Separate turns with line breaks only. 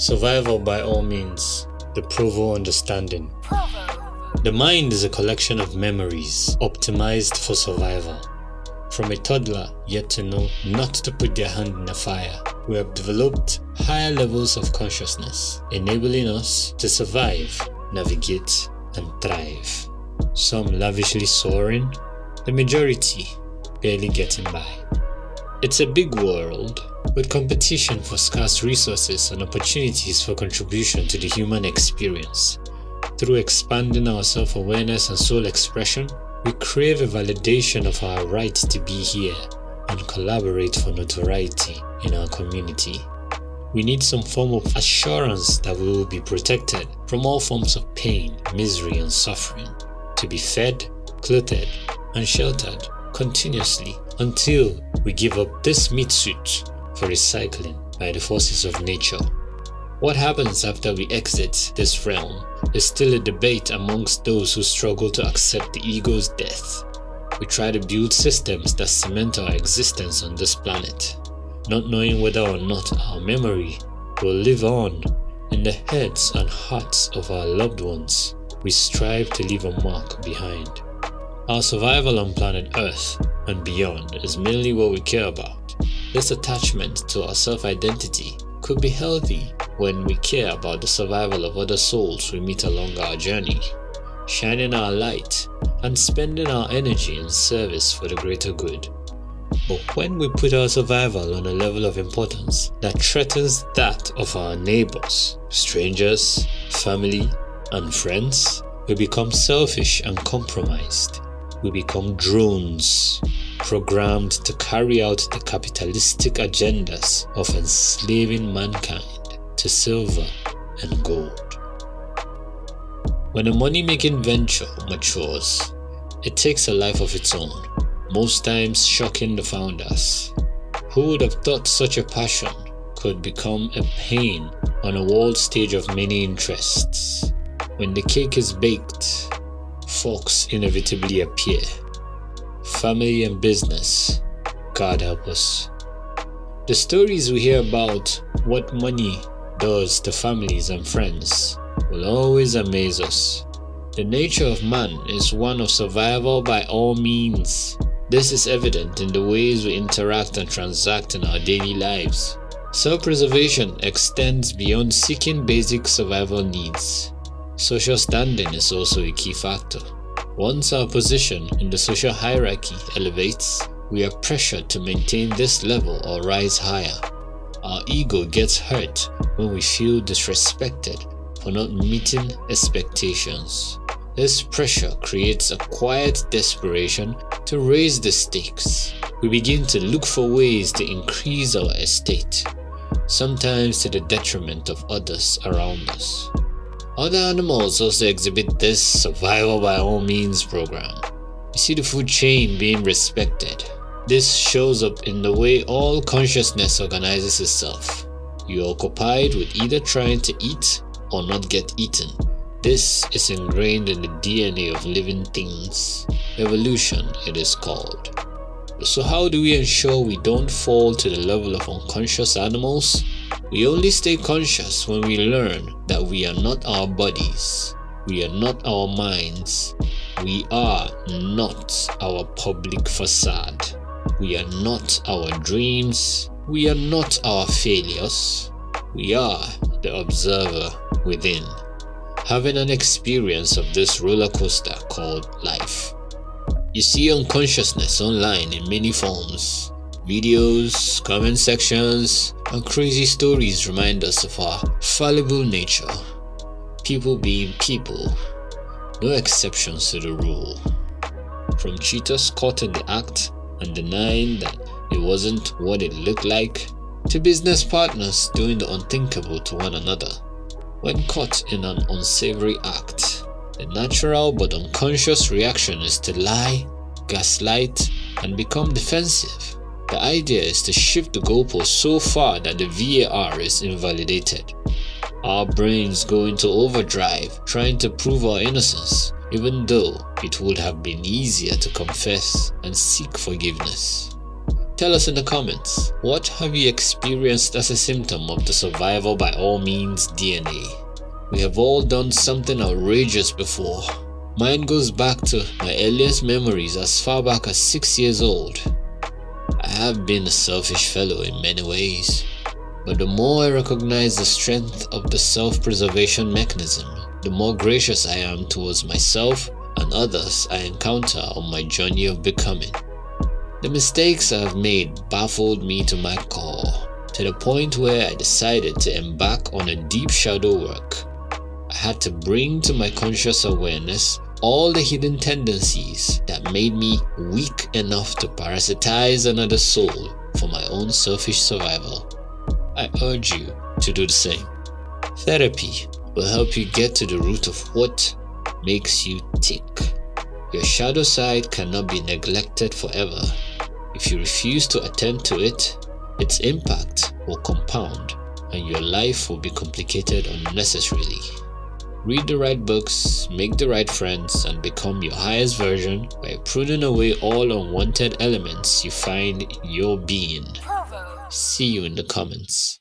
Survival by all means, the Provoe understanding. The mind is a collection of memories optimized for survival. From a toddler yet to know not to put their hand in the fire, we have developed higher levels of consciousness, enabling us to survive, navigate, and thrive. Some lavishly soaring, the majority barely getting by. It's a big world, with competition for scarce resources and opportunities for contribution to the human experience. Through expanding our self-awareness and soul expression, we crave a validation of our right to be here and collaborate for notoriety in our community. We need some form of assurance that we will be protected from all forms of pain, misery, and suffering, to be fed, clothed, and sheltered continuously until we give up this meat suit for recycling by the forces of nature. What happens after we exit this realm is still a debate amongst those who struggle to accept the ego's death. We try to build systems that cement our existence on this planet, not knowing whether or not our memory will live on in the heads and hearts of our loved ones. We strive to leave a mark behind. Our survival on planet Earth and beyond is mainly what we care about. This attachment to our self-identity could be healthy when we care about the survival of other souls we meet along our journey, shining our light and spending our energy in service for the greater good. But when we put our survival on a level of importance that threatens that of our neighbors, strangers, family, and friends, we become selfish and compromised. We become drones, programmed to carry out the capitalistic agendas of enslaving mankind to silver and gold. When a money-making venture matures, it takes a life of its own, most times shocking the founders. Who would have thought such a passion could become a pain on a world stage of many interests? When the cake is baked, forks inevitably appear. Family and business, God help us. The stories we hear about what money does to families and friends will always amaze us. The nature of man is one of survival by all means. This is evident in the ways we interact and transact in our daily lives. Self-preservation extends beyond seeking basic survival needs. Social standing is also a key factor. Once our position in the social hierarchy elevates, we are pressured to maintain this level or rise higher. Our ego gets hurt when we feel disrespected for not meeting expectations. This pressure creates a quiet desperation to raise the stakes. We begin to look for ways to increase our estate, sometimes to the detriment of others around us. Other animals also exhibit this survival by all means program. You see the food chain being respected. This shows up in the way all consciousness organizes itself. You are occupied with either trying to eat or not get eaten. This is ingrained in the DNA of living things. Evolution, it is called. So how do we ensure we don't fall to the level of unconscious animals? We only stay conscious when we learn that we are not our bodies, we are not our minds, we are not our public facade, we are not our dreams, we are not our failures, we are the observer within, having an experience of this roller coaster called life. You see unconsciousness online in many forms. Videos, comment sections, and crazy stories remind us of our fallible nature. People being people, no exceptions to the rule. From cheaters caught in the act and denying that it wasn't what it looked like, to business partners doing the unthinkable to one another. When caught in an unsavory act, the natural but unconscious reaction is to lie, gaslight, and become defensive. The idea is to shift the goalpost so far that the VAR is invalidated. Our brains go into overdrive trying to prove our innocence, even though it would have been easier to confess and seek forgiveness. Tell us in the comments, what have you experienced as a symptom of the survival by all means DNA? We have all done something outrageous before. Mine goes back to my earliest memories as far back as 6 years old. I have been a selfish fellow in many ways, but the more I recognize the strength of the self-preservation mechanism, the more gracious I am towards myself and others I encounter on my journey of becoming. The mistakes I have made baffled me to my core, to the point where I decided to embark on a deep shadow work. I had to bring to my conscious awareness all the hidden tendencies that made me weak enough to parasitize another soul for my own selfish survival. I urge you to do the same. Therapy will help you get to the root of what makes you tick. Your shadow side cannot be neglected forever. If you refuse to attend to it, its impact will compound and your life will be complicated unnecessarily. Read the right books, make the right friends, and become your highest version by pruning away all unwanted elements you find in your being. See you in the comments.